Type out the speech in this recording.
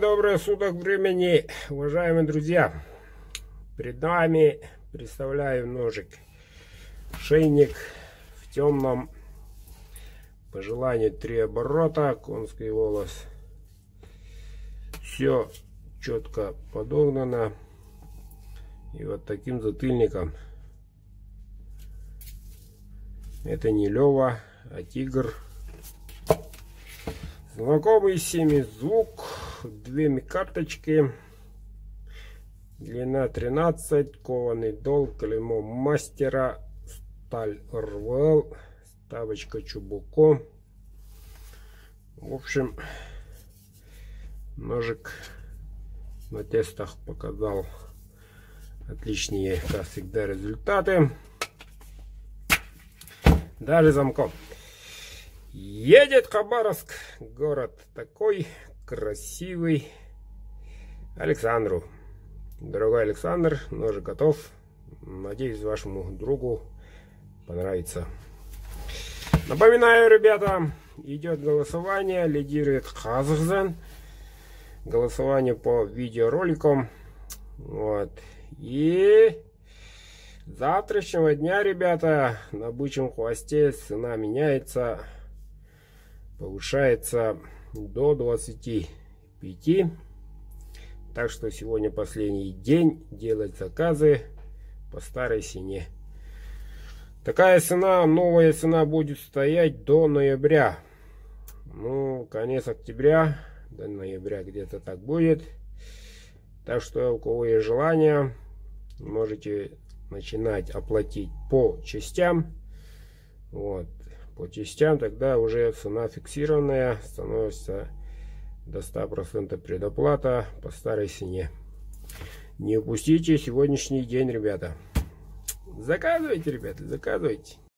Доброе суток времени, уважаемые друзья. Перед нами представляю ножик. Шейник в темном. По желанию 3 оборота, конский волос. Все четко подогнано. И вот таким затыльником. Это не Лева, а Тигр. Знакомый всеми звук. 2 карточки. Длина 13. Кованый дол. Клеймо мастера. Сталь РВЛ. Ставочка Чубуко. В общем, ножик на тестах показал отличные, как всегда, результаты. Даже замком. Едет Хабаровск, город такой красивый. Александру. Дорогой Александр, ножик готов. Надеюсь, вашему другу понравится. Напоминаю, ребята, идет голосование. Лидирует Казахстан. Голосование по видеороликам. Вот. И с завтрашнего дня, ребята, на бычьем хвосте цена меняется. Повышается до 25. Так что сегодня последний день делать заказы по старой цене. Такая цена, новая цена будет стоять до ноября. Ну, конец октября, до ноября где-то так будет. Так что, у кого есть желание, можете начинать оплатить по частям. Вот. По частям тогда уже цена фиксированная, становится до 100% предоплата по старой цене. Не упустите сегодняшний день, ребята. Заказывайте, ребята, заказывайте.